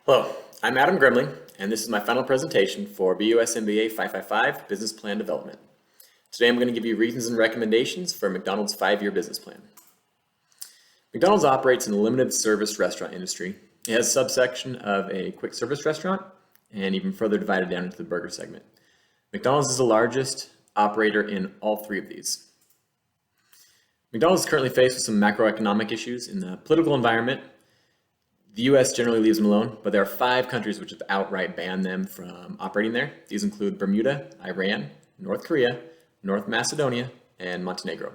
Hello, I'm Adam Gremling, and this is my final presentation for BUS MBA 555 Business Plan Development. Today I'm going to give you reasons and recommendations for McDonald's 5-year business plan. McDonald's operates in the limited service restaurant industry. It has a subsection of a quick service restaurant and even further divided down into the burger segment. McDonald's is the largest operator in all three of these. McDonald's is currently faced with some macroeconomic issues in the political environment. The US generally leaves them alone, but there are 5 countries which have outright banned them from operating there. These include Bermuda, Iran, North Korea, North Macedonia, and Montenegro.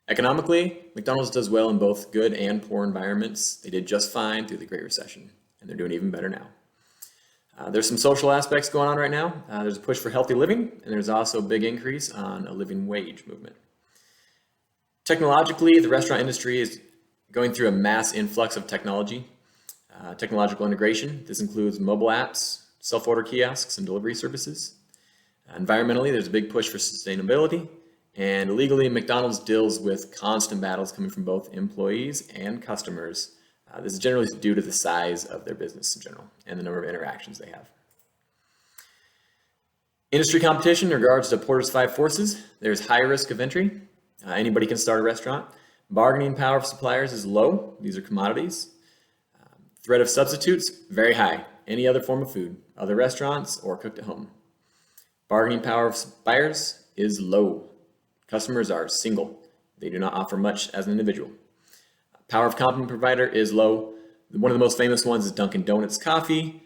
Economically, McDonald's does well in both good and poor environments. They did just fine through the Great Recession, and they're doing even better now. There's some social aspects going on right now. There's a push for healthy living, and there's also a big increase on a living wage movement. Technologically, the restaurant industry is going through a mass influx of technological integration. This includes mobile apps, self-order kiosks, and delivery services. Environmentally, there's a big push for sustainability. And legally, McDonald's deals with constant battles coming from both employees and customers. This is generally due to the size of their business in general and the number of interactions they have. Industry competition in regards to Porter's 5 forces. There's high risk of entry. Anybody can start a restaurant. Bargaining power of suppliers is low. These are commodities. Threat of substitutes, very high. Any other form of food, other restaurants, or cooked at home. Bargaining power of suppliers is low. Customers are single. They do not offer much as an individual. Power of company provider is low. One of the most famous ones is Dunkin' Donuts coffee.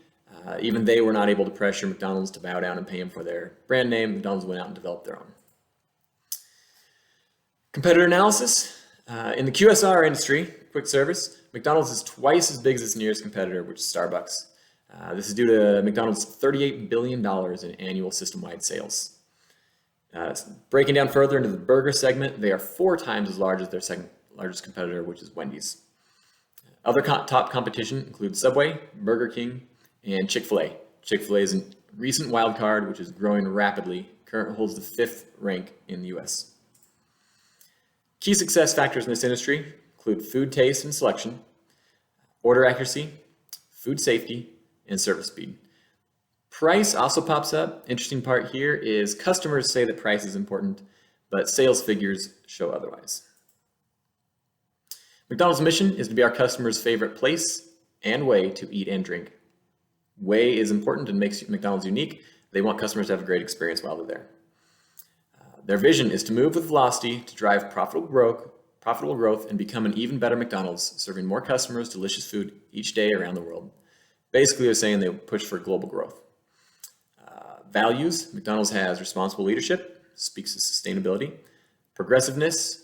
Even they were not able to pressure McDonald's to bow down and pay them for their brand name. McDonald's went out and developed their own. Competitor analysis. In the QSR industry, quick service, McDonald's is twice as big as its nearest competitor, which is Starbucks. This is due to McDonald's $38 billion in annual system-wide sales. Breaking down further into the burger segment, they are 4 times as large as their second largest competitor, which is Wendy's. Other top competition includes Subway, Burger King, and Chick-fil-A. Chick-fil-A is a recent wild card, which is growing rapidly. Currently holds the 5th rank in the US. Key success factors in this industry include food taste and selection, order accuracy, food safety, and service speed. Price also pops up. Interesting part here is customers say that price is important, but sales figures show otherwise. McDonald's mission is to be our customers' favorite place and way to eat and drink. Way is important and makes McDonald's unique. They want customers to have a great experience while they're there. Their vision is to move with velocity to drive profitable growth and become an even better McDonald's, serving more customers delicious food each day around the world. Basically, they're saying they push for global growth. Values, McDonald's has responsible leadership, speaks to sustainability, progressiveness,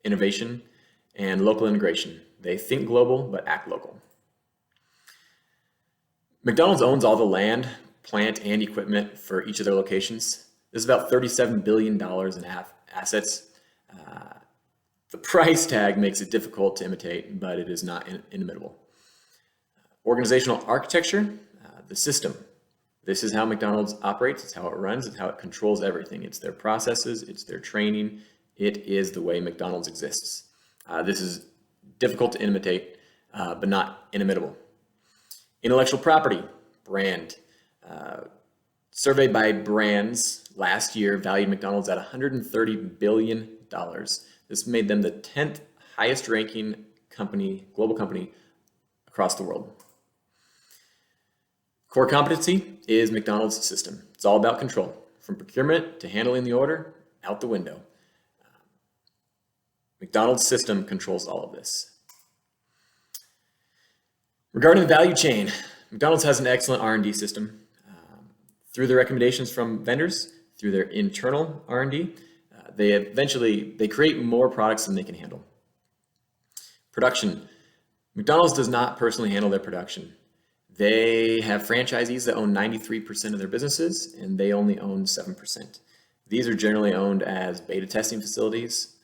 innovation, and local integration. They think global, but act local. McDonald's owns all the land, plant, and equipment for each of their locations. This is about $37 billion in assets. The price tag makes it difficult to imitate, but it is not inimitable. Organizational architecture, the system. This is how McDonald's operates, it's how it runs, it's how it controls everything. It's their processes, it's their training, it is the way McDonald's exists. This is difficult to imitate, but not inimitable. Intellectual property, brand. Surveyed by Brands last year valued McDonald's at $130 billion. This made them the 10th highest ranking global company across the world. Core competency is McDonald's system. It's all about control, from procurement to handling the order, out the window. McDonald's system controls all of this. Regarding the value chain, McDonald's has an excellent R&D system. Through the recommendations from vendors, through their internal R&D, they create more products than they can handle. Production. McDonald's does not personally handle their production. They have franchisees that own 93% of their businesses, and they only own 7%. These are generally owned as beta testing facilities.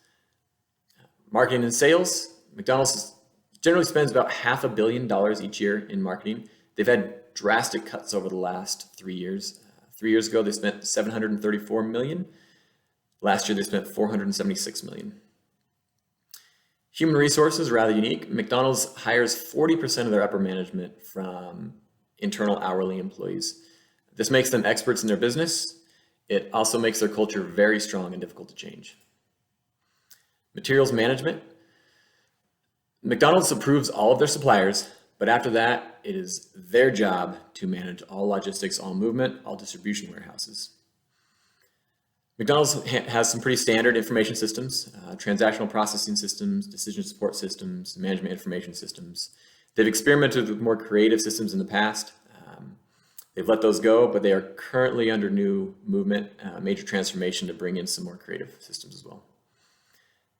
Marketing and sales. McDonald's generally spends about $500 million each year in marketing. They've had drastic cuts over the last 3 years. 3 years ago, they spent $734 million. Last year, they spent $476 million. Human resources, rather unique. McDonald's hires 40% of their upper management from internal hourly employees. This makes them experts in their business. It also makes their culture very strong and difficult to change. Materials management. McDonald's approves all of their suppliers, but after that, it is their job to manage all logistics, all movement, all distribution warehouses. McDonald's has some pretty standard information systems, transactional processing systems, decision support systems, management information systems. They've experimented with more creative systems in the past. They've let those go, but they are currently under new movement, major transformation to bring in some more creative systems as well.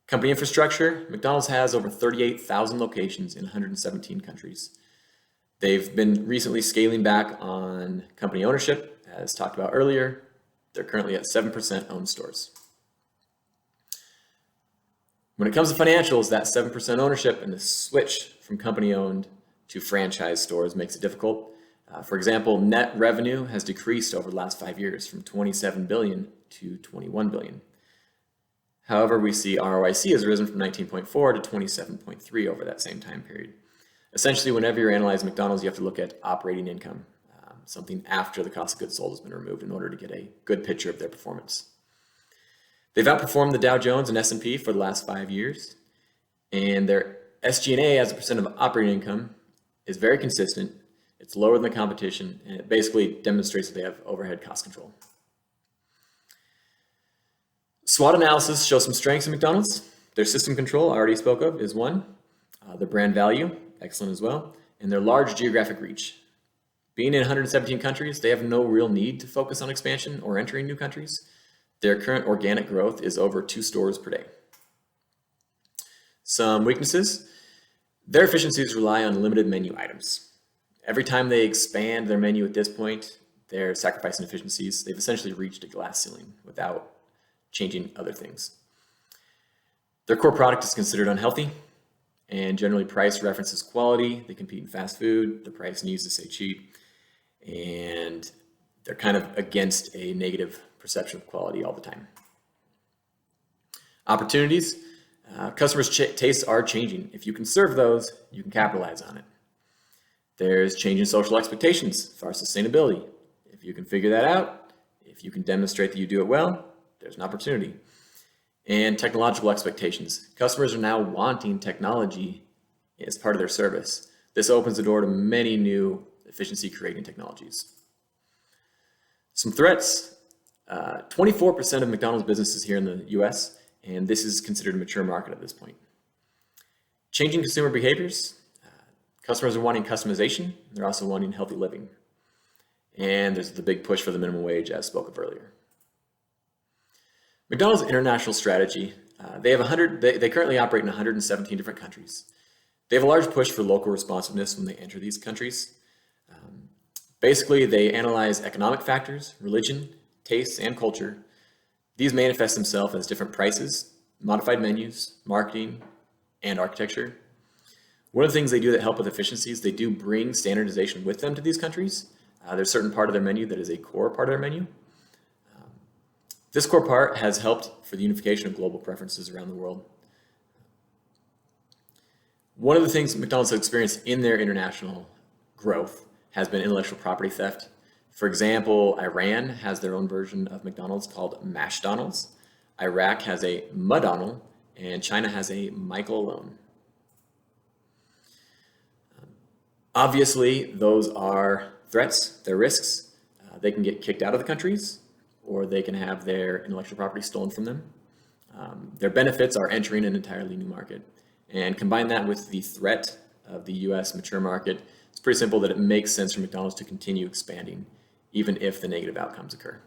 Company infrastructure. McDonald's has over 38,000 locations in 117 countries. They've been recently scaling back on company ownership, as talked about earlier. They're currently at 7% owned stores. When it comes to financials, that 7% ownership and the switch from company owned to franchise stores makes it difficult. For example, net revenue has decreased over the last 5 years from 27 billion to 21 billion. However, we see ROIC has risen from 19.4 to 27.3 over that same time period. Essentially, whenever you're analyzing McDonald's, you have to look at operating income, something after the cost of goods sold has been removed in order to get a good picture of their performance. They've outperformed the Dow Jones and S&P for the last 5 years, and their SG&A as a percent of operating income is very consistent. It's lower than the competition, and it basically demonstrates that they have overhead cost control. SWOT analysis shows some strengths in McDonald's. Their system control, I already spoke of, is one. Their brand value, excellent as well. And their large geographic reach. Being in 117 countries, they have no real need to focus on expansion or entering new countries. Their current organic growth is over 2 stores per day. Some weaknesses. Their efficiencies rely on limited menu items. Every time they expand their menu at this point, they're sacrificing efficiencies. They've essentially reached a glass ceiling without changing other things. Their core product is considered unhealthy, and generally price references quality. They compete in fast food. The price needs to say cheap, and they're kind of against a negative perception of quality all the time. Opportunities. Customers' tastes are changing. If you can serve those, you can capitalize on it. There's changing social expectations as far as sustainability. If you can figure that out, if you can demonstrate that you do it well, there's an opportunity. And technological expectations. Customers are now wanting technology as part of their service. This opens the door to many new efficiency creating technologies. Some threats. 24% of McDonald's businesses here in the US, and this is considered a mature market at this point. Changing consumer behaviors. Customers are wanting customization. They're also wanting healthy living. And there's the big push for the minimum wage, as spoke of earlier. McDonald's international strategy, they currently operate in 117 different countries. They have a large push for local responsiveness when they enter these countries. Basically, they analyze economic factors, religion, tastes, and culture. These manifest themselves as different prices, modified menus, marketing, and architecture. One of the things they do that help with efficiencies, they do bring standardization with them to these countries. There's a certain part of their menu that is a core part of their menu. This core part has helped for the unification of global preferences around the world. One of the things McDonald's has experienced in their international growth has been intellectual property theft. For example, Iran has their own version of McDonald's called Mashdonald's. Iraq has a Mudonald, and China has a Michael Alone. Obviously, those are threats, they're risks. They can get kicked out of the countries, or they can have their intellectual property stolen from them. Their benefits are entering an entirely new market. And combine that with the threat of the US mature market, it's pretty simple that it makes sense for McDonald's to continue expanding, even if the negative outcomes occur.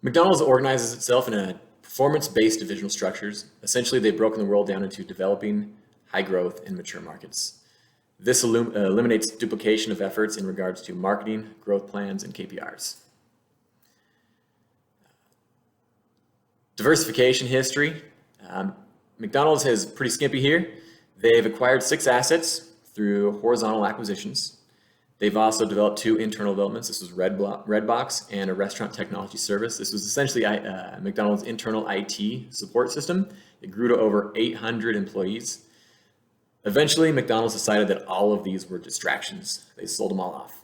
McDonald's organizes itself in a performance-based divisional structures. Essentially, they've broken the world down into developing, high growth, and mature markets. This eliminates duplication of efforts in regards to marketing, growth plans, and KPIs. Diversification history. McDonald's is pretty skimpy here. They've acquired 6 assets through horizontal acquisitions. They've also developed 2 internal developments. This was Redbox and a restaurant technology service. This was essentially McDonald's internal IT support system. It grew to over 800 employees. Eventually, McDonald's decided that all of these were distractions. They sold them all off.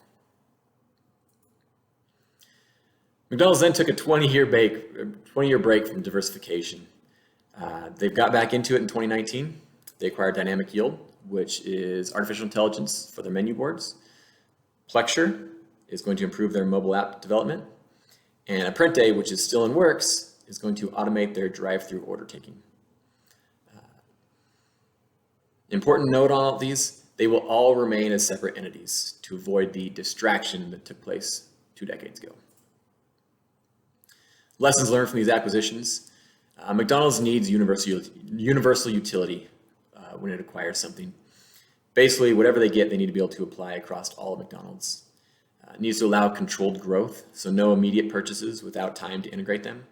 McDonald's then took a 20-year break from diversification. They've got back into it in 2019. They acquired Dynamic Yield, which is artificial intelligence for their menu boards. Plexure is going to improve their mobile app development. And Apprente, which is still in works, is going to automate their drive-through order taking. Important note on all of these, they will all remain as separate entities to avoid the distraction that took place 2 decades ago. Lessons learned from these acquisitions. McDonald's needs universal utility when it acquires something. Basically, whatever they get, they need to be able to apply across all of McDonald's. It needs to allow controlled growth, so no immediate purchases without time to integrate them.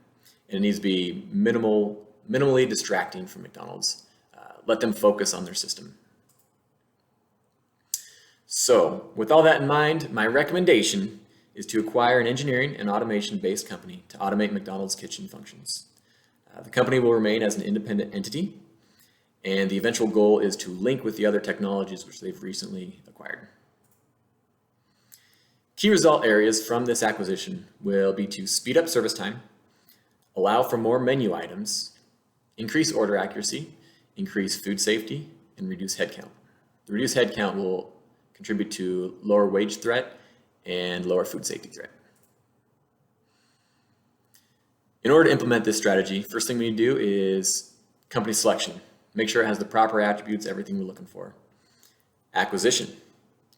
And it needs to be minimally distracting from McDonald's. Let them focus on their system. So, with all that in mind, my recommendation is to acquire an engineering and automation-based company to automate McDonald's kitchen functions. The company will remain as an independent entity, and the eventual goal is to link with the other technologies which they've recently acquired. Key result areas from this acquisition will be to speed up service time, allow for more menu items, increase order accuracy, increase food safety, and reduce headcount. The reduced headcount will contribute to lower wage threat and lower food safety threat. In order to implement this strategy, first thing we need to do is company selection. Make sure it has the proper attributes, everything we're looking for. Acquisition.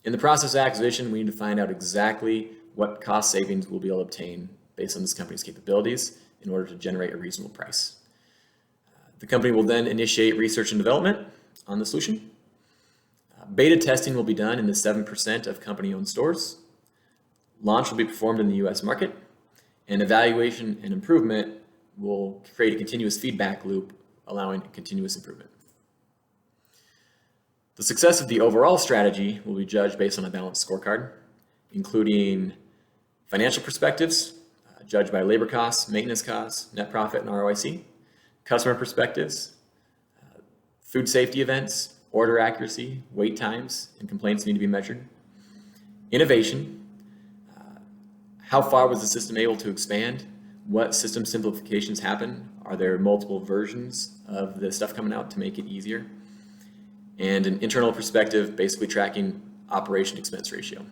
In the process of acquisition, we need to find out exactly what cost savings we'll be able to obtain based on this company's capabilities in order to generate a reasonable price. The company will then initiate research and development on the solution. Beta testing will be done in the 7% of company-owned stores. Launch will be performed in the US market, and evaluation and improvement will create a continuous feedback loop, allowing continuous improvement. The success of the overall strategy will be judged based on a balanced scorecard, including financial perspectives, judged by labor costs, maintenance costs, net profit, and ROIC, customer perspectives, food safety events, order accuracy, wait times, and complaints need to be measured. Innovation, how far was the system able to expand? What system simplifications happen? Are there multiple versions of the stuff coming out to make it easier? And an internal perspective, basically tracking operation expense ratio.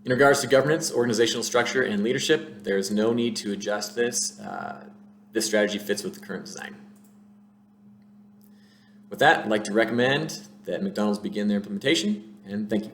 In regards to governance, organizational structure, and leadership, there's no need to adjust this. This strategy fits with the current design. With that, I'd like to recommend that McDonald's begin their implementation, and thank you.